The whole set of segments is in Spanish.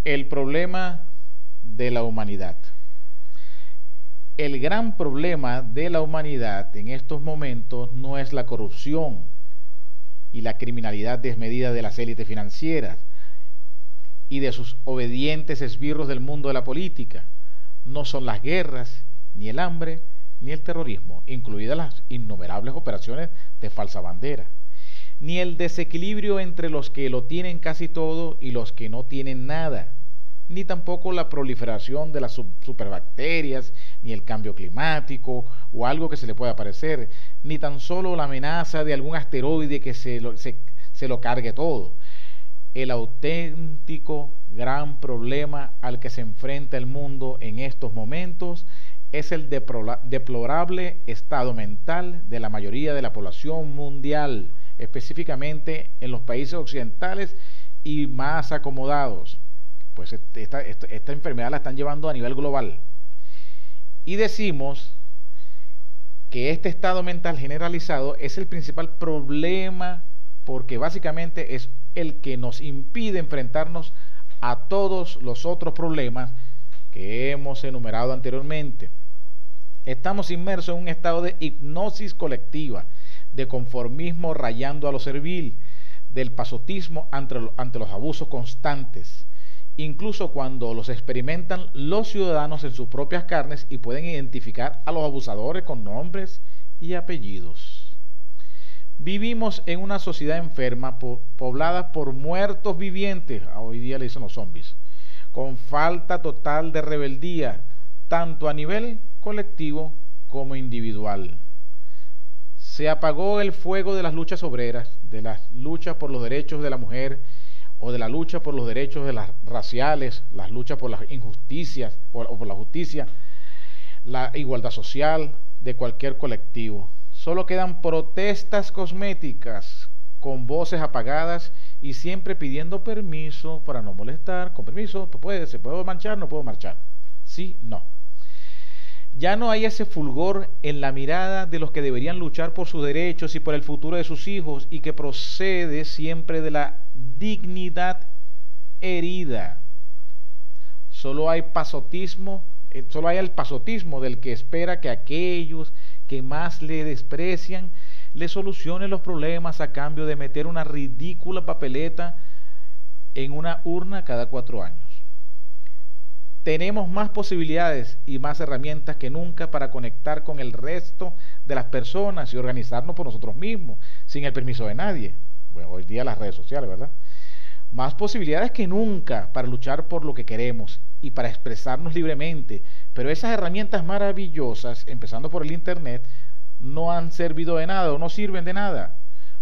El problema de la humanidad. El gran problema de la humanidad en estos momentos no es la corrupción y la criminalidad desmedida de las élites financieras y de sus obedientes esbirros del mundo de la política. No son las guerras, ni el hambre, ni el terrorismo, incluidas las innumerables operaciones de falsa bandera, ni el desequilibrio entre los que lo tienen casi todo y los que no tienen nada, ni tampoco la proliferación de las superbacterias, ni el cambio climático o algo que se le pueda parecer, ni tan solo la amenaza de algún asteroide que se lo cargue todo. El auténtico gran problema al que se enfrenta el mundo en estos momentos es el deplorable estado mental de la mayoría de la población mundial, específicamente en los países occidentales y más acomodados. Pues esta enfermedad la están llevando a nivel global. Y decimos que este estado mental generalizado es el principal problema porque básicamente es el que nos impide enfrentarnos a todos los otros problemas que hemos enumerado anteriormente. Estamos inmersos en un estado de hipnosis colectiva, de conformismo rayando a lo servil, del pasotismo ante los abusos constantes, incluso cuando los experimentan los ciudadanos en sus propias carnes y pueden identificar a los abusadores con nombres y apellidos. Vivimos en una sociedad enferma poblada por muertos vivientes, hoy día le dicen los zombies, con falta total de rebeldía, tanto a nivel colectivo como individual. Se apagó el fuego de las luchas obreras, de las luchas por los derechos de la mujer, o de la lucha por los derechos de las raciales, las luchas por las injusticias, o por la justicia, la igualdad social de cualquier colectivo. Solo quedan protestas cosméticas con voces apagadas y siempre pidiendo permiso para no molestar. Con permiso, ¿se puede marchar? No puedo marchar. Sí, no. Ya no hay ese fulgor en la mirada de los que deberían luchar por sus derechos y por el futuro de sus hijos y que procede siempre de la dignidad herida. Solo hay el pasotismo del que espera que aquellos que más le desprecian le solucionen los problemas a cambio de meter una ridícula papeleta en una urna cada 4 años. Tenemos más posibilidades y más herramientas que nunca para conectar con el resto de las personas y organizarnos por nosotros mismos, sin el permiso de nadie. Bueno, hoy día las redes sociales, ¿verdad? Más posibilidades que nunca para luchar por lo que queremos y para expresarnos libremente, pero esas herramientas maravillosas, empezando por el internet, no han servido de nada o no sirven de nada,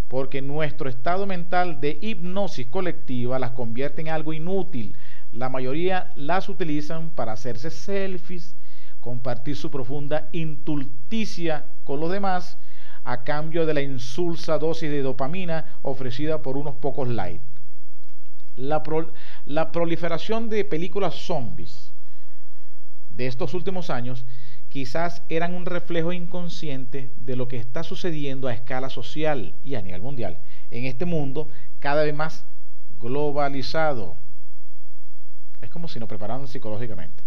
porque nuestro estado mental de hipnosis colectiva las convierte en algo inútil. La mayoría las utilizan para hacerse selfies, compartir su profunda intulticia con los demás a cambio de la insulsa dosis de dopamina ofrecida por unos pocos likes. La proliferación de películas zombies de estos últimos años quizás eran un reflejo inconsciente de lo que está sucediendo a escala social y a nivel mundial en este mundo cada vez más globalizado. Es como si nos prepararan psicológicamente.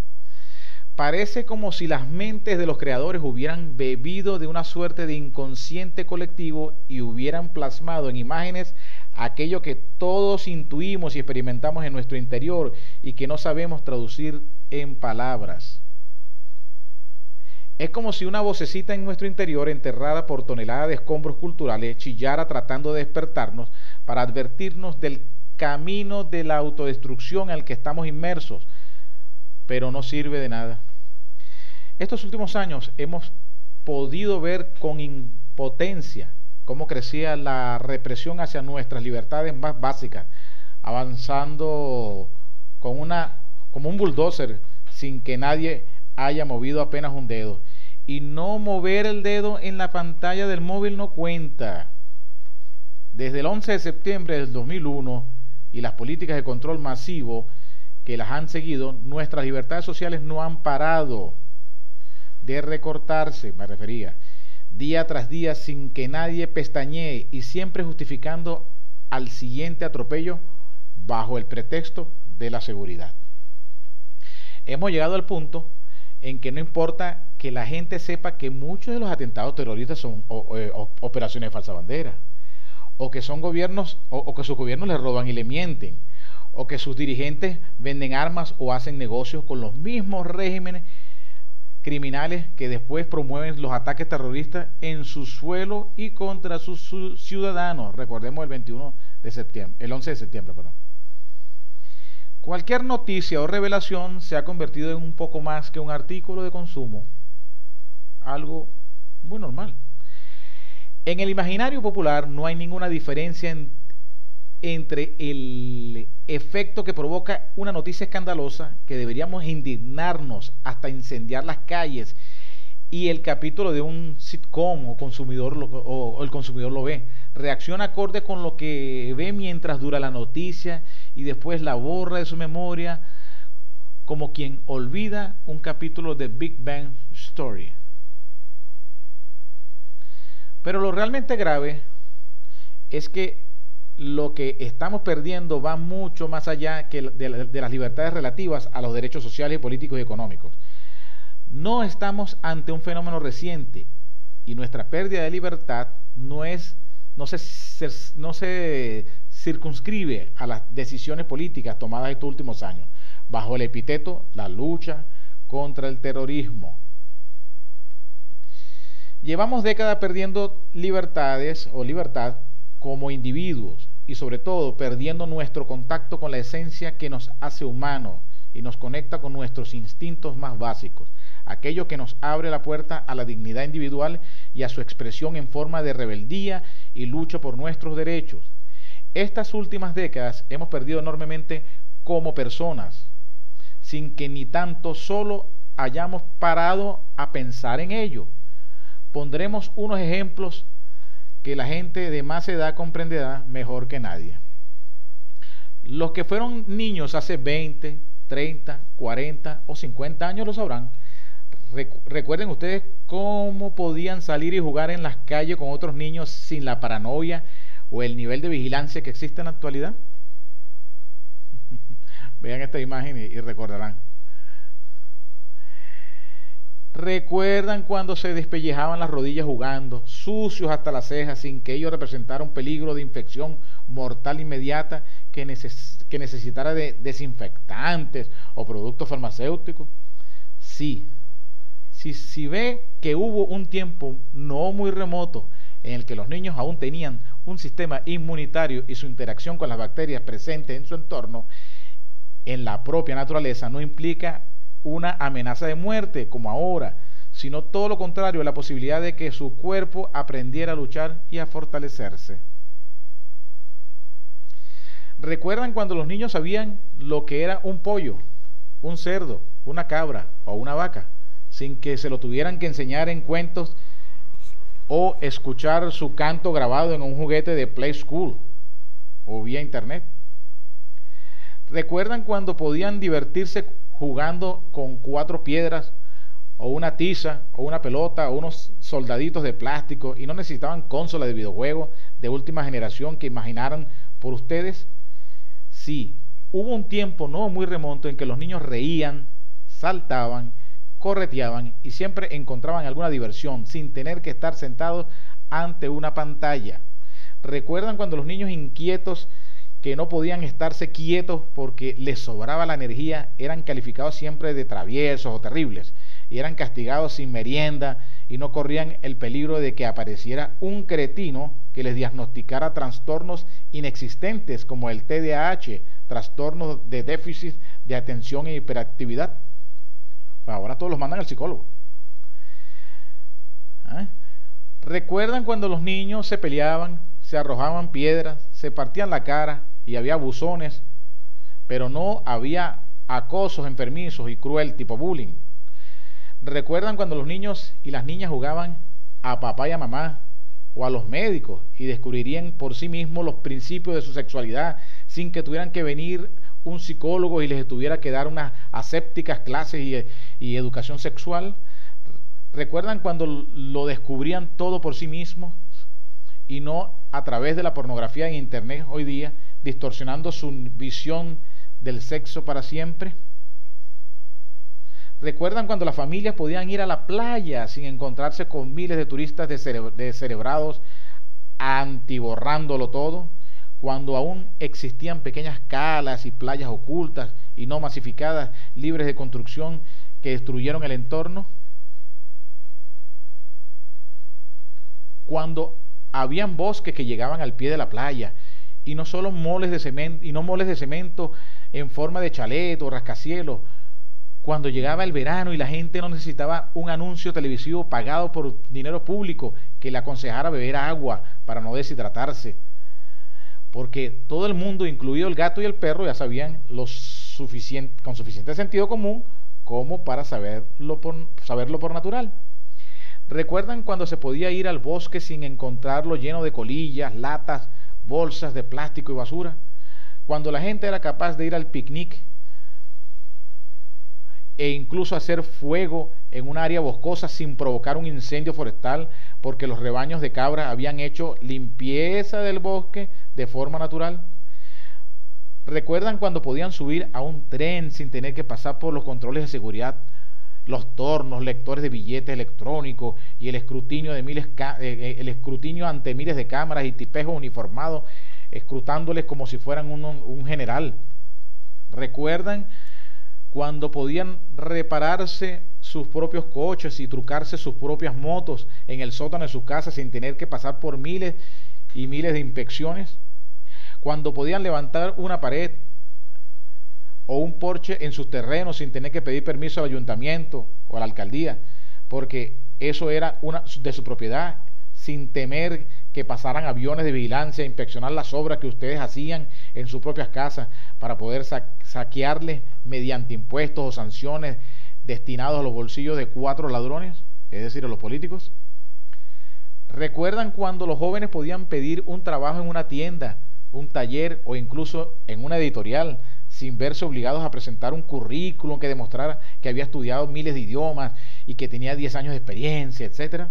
Parece como si las mentes de los creadores hubieran bebido de una suerte de inconsciente colectivo y hubieran plasmado en imágenes aquello que todos intuimos y experimentamos en nuestro interior y que no sabemos traducir en palabras. Es como si una vocecita en nuestro interior, enterrada por toneladas de escombros culturales, chillara tratando de despertarnos para advertirnos del camino de la autodestrucción al que estamos inmersos, pero no sirve de nada. Estos últimos años hemos podido ver con impotencia cómo crecía la represión hacia nuestras libertades más básicas, avanzando como un bulldozer sin que nadie haya movido apenas un dedo. Y no mover el dedo en la pantalla del móvil no cuenta. Desde el 11 de septiembre del 2001 y las políticas de control masivo que las han seguido, nuestras libertades sociales no han parado de recortarse, me refería, día tras día sin que nadie pestañee y siempre justificando al siguiente atropello bajo el pretexto de la seguridad. hemos llegado al punto en que no importa que la gente sepa que muchos de los atentados terroristas son operaciones de falsa bandera, o que son gobiernos, o que sus gobiernos le roban y le mienten, o que sus dirigentes venden armas o hacen negocios con los mismos regímenes criminales que después promueven los ataques terroristas en su suelo y contra sus ciudadanos. Recordemos el 21 de septiembre, el 11 de septiembre, perdón. Cualquier noticia o revelación se ha convertido en un poco más que un artículo de consumo, algo muy normal. En el imaginario popular no hay ninguna diferencia entre el efecto que provoca una noticia escandalosa, que deberíamos indignarnos hasta incendiar las calles, y el capítulo de un sitcom o el consumidor lo ve. Reacciona acorde con lo que ve mientras dura la noticia y después la borra de su memoria, como quien olvida un capítulo de Big Bang Story. Pero lo realmente grave es que lo que estamos perdiendo va mucho más allá que de las libertades relativas a los derechos sociales, políticos y económicos. No estamos ante un fenómeno reciente y nuestra pérdida de libertad no se circunscribe a las decisiones políticas tomadas estos últimos años, bajo el epíteto la lucha contra el terrorismo. Llevamos décadas perdiendo libertades o libertad como individuos y sobre todo perdiendo nuestro contacto con la esencia que nos hace humanos y nos conecta con nuestros instintos más básicos, aquello que nos abre la puerta a la dignidad individual y a su expresión en forma de rebeldía y lucha por nuestros derechos. Estas últimas décadas hemos perdido enormemente como personas, sin que ni tanto solo hayamos parado a pensar en ello. Pondremos unos ejemplos que la gente de más edad comprenderá mejor que nadie. Los que fueron niños hace 20, 30, 40 o 50 años lo sabrán. Recuerden ustedes cómo podían salir y jugar en las calles con otros niños sin la paranoia o el nivel de vigilancia que existe en la actualidad. Vean esta imagen y recordarán. ¿Recuerdan cuando se despellejaban las rodillas jugando, sucios hasta las cejas, sin que ello representara un peligro de infección mortal inmediata que necesitara de desinfectantes o productos farmacéuticos? Sí. Si ve que hubo un tiempo no muy remoto en el que los niños aún tenían un sistema inmunitario y su interacción con las bacterias presentes en su entorno, en la propia naturaleza, no implica una amenaza de muerte como ahora, sino todo lo contrario, la posibilidad de que su cuerpo aprendiera a luchar y a fortalecerse. ¿Recuerdan cuando los niños sabían lo que era un pollo, un cerdo, una cabra o una vaca, sin que se lo tuvieran que enseñar en cuentos o escuchar su canto grabado en un juguete de Play School o vía internet? ¿Recuerdan cuando podían divertirse jugando con 4 piedras o una tiza o una pelota o unos soldaditos de plástico y no necesitaban consolas de videojuegos de última generación que imaginaran por ustedes? Sí, hubo un tiempo no muy remoto en que los niños reían, saltaban, correteaban y siempre encontraban alguna diversión sin tener que estar sentados ante una pantalla. ¿Recuerdan cuando los niños inquietos que no podían estarse quietos porque les sobraba la energía eran calificados siempre de traviesos o terribles y eran castigados sin merienda y no corrían el peligro de que apareciera un cretino que les diagnosticara trastornos inexistentes como el TDAH, trastornos de déficit de atención e hiperactividad? Ahora todos los mandan al psicólogo. ¿Recuerdan cuando los niños se peleaban, se arrojaban piedras, se partían la cara y había abusones, pero no había acosos enfermizos y cruel tipo bullying? ¿Recuerdan cuando los niños y las niñas jugaban a papá y a mamá o a los médicos y descubrirían por sí mismos los principios de su sexualidad sin que tuvieran que venir un psicólogo y les tuviera que dar unas asépticas clases y educación sexual? ¿Recuerdan cuando lo descubrían todo por sí mismos y no a través de la pornografía en internet hoy día, distorsionando su visión del sexo para siempre? ¿Recuerdan cuando las familias podían ir a la playa sin encontrarse con miles de turistas descerebrados, antiborrándolo todo? Cuando aún existían pequeñas calas y playas ocultas y no masificadas, libres de construcción, que destruyeron el entorno. Cuando habían bosques que llegaban al pie de la playa y no solo moles de cemento, y no moles de cemento en forma de chalet o rascacielos. Cuando llegaba el verano y la gente no necesitaba un anuncio televisivo pagado por dinero público que le aconsejara beber agua para no deshidratarse, porque todo el mundo, incluido el gato y el perro, ya sabían con suficiente sentido común como para saberlo por natural. ¿Recuerdan cuando se podía ir al bosque sin encontrarlo lleno de colillas, latas, bolsas de plástico y basura? Cuando la gente era capaz de ir al picnic e incluso hacer fuego en un área boscosa sin provocar un incendio forestal, porque los rebaños de cabras habían hecho limpieza del bosque de forma natural. ¿Recuerdan cuando podían subir a un tren sin tener que pasar por los controles de seguridad, los tornos, lectores de billetes electrónicos y el escrutinio ante miles de cámaras y tipejos uniformados, escrutándoles como si fueran un general? ¿Recuerdan cuando podían repararse sus propios coches y trucarse sus propias motos en el sótano de sus casas sin tener que pasar por miles y miles de inspecciones? Cuando podían levantar una pared o un porche en sus terrenos sin tener que pedir permiso al ayuntamiento o a la alcaldía, porque eso era de su propiedad, sin temer que pasaran aviones de vigilancia a inspeccionar las obras que ustedes hacían en sus propias casas para poder saquearles mediante impuestos o sanciones destinados a los bolsillos de 4 ladrones, es decir, a los políticos. ¿Recuerdan cuando los jóvenes podían pedir un trabajo en una tienda, un taller o incluso en una editorial, sin verse obligados a presentar un currículum que demostrara que había estudiado miles de idiomas y que tenía 10 años de experiencia, etcétera?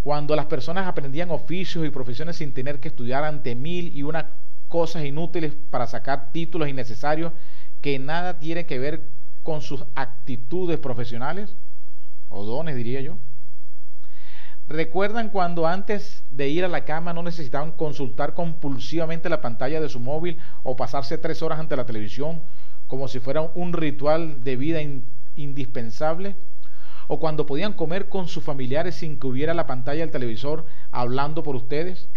Cuando las personas aprendían oficios y profesiones sin tener que estudiar ante 1001 cosas inútiles para sacar títulos innecesarios que nada tienen que ver con sus actitudes profesionales o dones, diría yo. ¿Recuerdan cuando antes de ir a la cama no necesitaban consultar compulsivamente la pantalla de su móvil o pasarse 3 horas ante la televisión como si fuera un ritual de vida indispensable? ¿O cuando podían comer con sus familiares sin que hubiera la pantalla del televisor hablando por ustedes?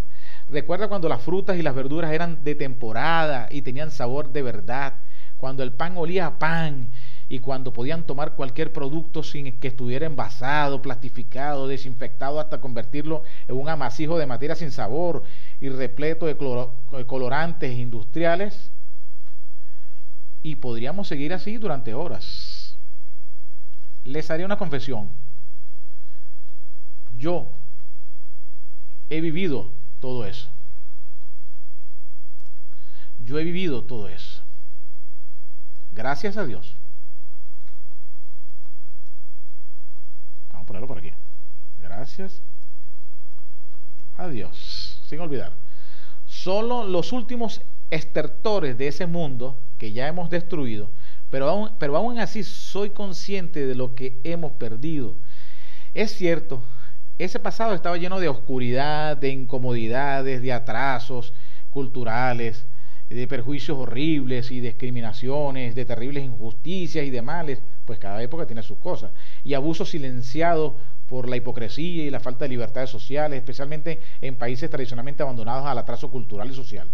¿Recuerda cuando las frutas y las verduras eran de temporada y tenían sabor de verdad? Cuando el pan olía a pan y cuando podían tomar cualquier producto sin que estuviera envasado, plastificado, desinfectado hasta convertirlo en un amasijo de materia sin sabor y repleto de colorantes industriales. Y podríamos seguir así durante horas. Les haré una confesión. Yo he vivido todo eso. Yo he vivido todo eso. Gracias a Dios. Vamos a ponerlo por aquí. Gracias a Dios. Sin olvidar. Solo los últimos estertores de ese mundo que ya hemos destruido, pero aún así soy consciente de lo que hemos perdido. Es cierto, ese pasado estaba lleno de oscuridad, de incomodidades, de atrasos culturales, de perjuicios horribles y discriminaciones, de terribles injusticias y de males, pues cada época tiene sus cosas, y abusos silenciados por la hipocresía y la falta de libertades sociales, especialmente en países tradicionalmente abandonados al atraso cultural y social.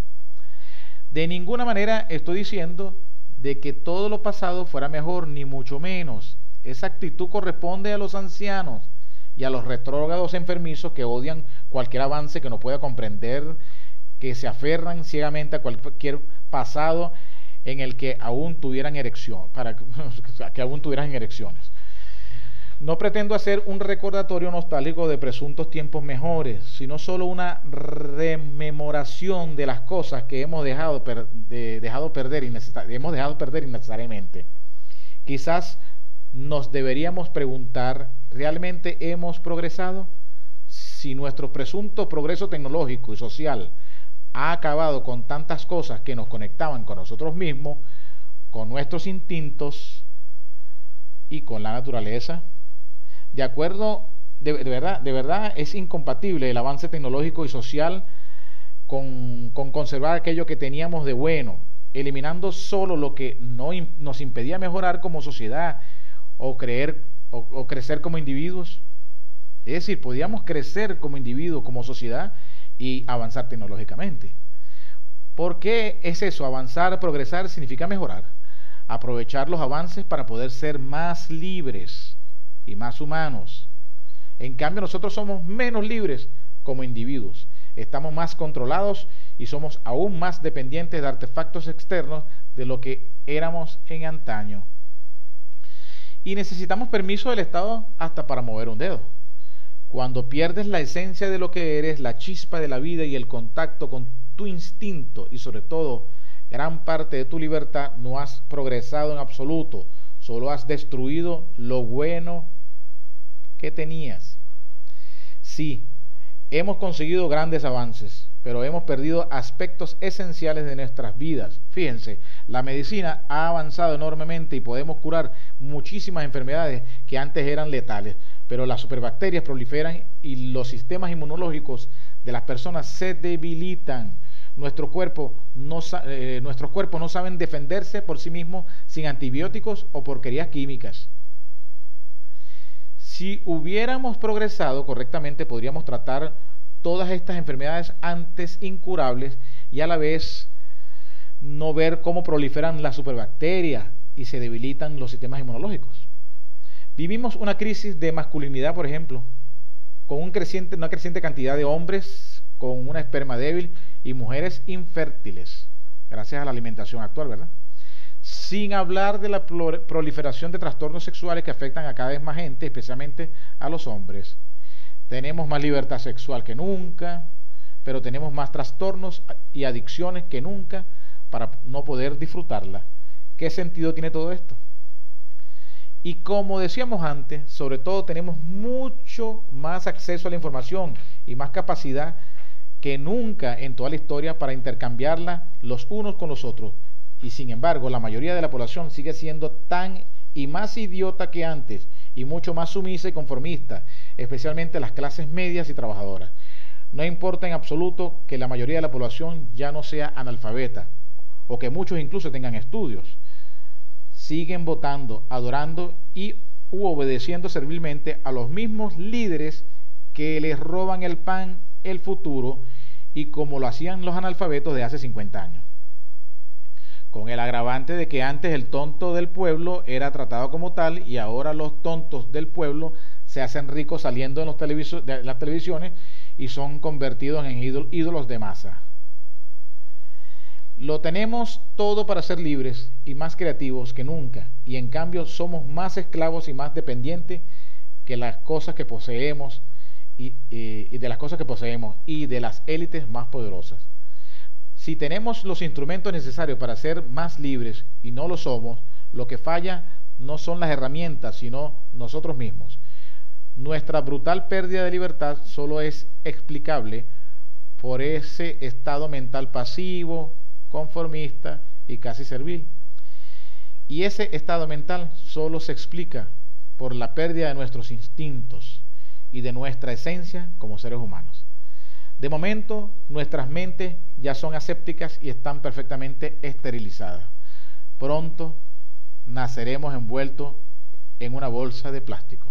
De ninguna manera estoy diciendo de que todo lo pasado fuera mejor, ni mucho menos. Esa actitud corresponde a los ancianos y a los retrógrados enfermizos que odian cualquier avance que no pueda comprender, que se aferran ciegamente a cualquier pasado en el que aún tuvieran erección, para que aún tuvieran erecciones. No pretendo hacer un recordatorio nostálgico de presuntos tiempos mejores, sino solo una rememoración de las cosas que hemos dejado perder innecesariamente. Quizás nos deberíamos preguntar, ¿realmente hemos progresado? Si nuestro presunto progreso tecnológico y social ha acabado con tantas cosas que nos conectaban con nosotros mismos, con nuestros instintos y con la naturaleza. De acuerdo, de verdad es incompatible el avance tecnológico y social con conservar aquello que teníamos de bueno, eliminando solo lo que no nos impedía mejorar como sociedad o crecer como individuos. Es decir, podíamos crecer como individuos, como sociedad y avanzar tecnológicamente. ¿Por qué es eso? Avanzar, progresar significa mejorar. Aprovechar los avances para poder ser más libres y más humanos. En cambio, nosotros somos menos libres como individuos. Estamos más controlados y somos aún más dependientes de artefactos externos de lo que éramos en antaño. Y necesitamos permiso del Estado hasta para mover un dedo. Cuando pierdes la esencia de lo que eres, la chispa de la vida y el contacto con tu instinto y sobre todo gran parte de tu libertad, no has progresado en absoluto, solo has destruido lo bueno que tenías. Sí, hemos conseguido grandes avances, pero hemos perdido aspectos esenciales de nuestras vidas. Fíjense, la medicina ha avanzado enormemente y podemos curar muchísimas enfermedades que antes eran letales, pero las superbacterias proliferan y los sistemas inmunológicos de las personas se debilitan. Nuestros cuerpos no saben defenderse por sí mismos sin antibióticos o porquerías químicas. Si hubiéramos progresado correctamente, podríamos tratar todas estas enfermedades antes incurables y a la vez no ver cómo proliferan las superbacterias y se debilitan los sistemas inmunológicos. Vivimos una crisis de masculinidad, por ejemplo, con una creciente cantidad de hombres con una esperma débil y mujeres infértiles, gracias a la alimentación actual, ¿verdad? Sin hablar de la proliferación de trastornos sexuales que afectan a cada vez más gente, especialmente a los hombres. Tenemos más libertad sexual que nunca, pero tenemos más trastornos y adicciones que nunca para no poder disfrutarla. ¿Qué sentido tiene todo esto? Y como decíamos antes, sobre todo tenemos mucho más acceso a la información y más capacidad que nunca en toda la historia para intercambiarla los unos con los otros. Y sin embargo, la mayoría de la población sigue siendo tan y más idiota que antes y mucho más sumisa y conformista, especialmente las clases medias y trabajadoras. No importa en absoluto que la mayoría de la población ya no sea analfabeta o que muchos incluso tengan estudios. Siguen votando, adorando y obedeciendo servilmente a los mismos líderes que les roban el pan, el futuro, y como lo hacían los analfabetos de hace 50 años. Con el agravante de que antes el tonto del pueblo era tratado como tal y ahora los tontos del pueblo se hacen ricos saliendo en las televisiones y son convertidos en ídolos de masa. Lo tenemos todo para ser libres y más creativos que nunca, y en cambio somos más esclavos y más dependientes que las cosas que poseemos y de las cosas que poseemos y de las élites más poderosas. Si tenemos los instrumentos necesarios para ser más libres y no lo somos, lo que falla no son las herramientas, sino nosotros mismos. Nuestra brutal pérdida de libertad solo es explicable por ese estado mental pasivo, conformista y casi servil. Y ese estado mental solo se explica por la pérdida de nuestros instintos y de nuestra esencia como seres humanos. De momento, nuestras mentes ya son asépticas y están perfectamente esterilizadas. Pronto naceremos envueltos en una bolsa de plástico.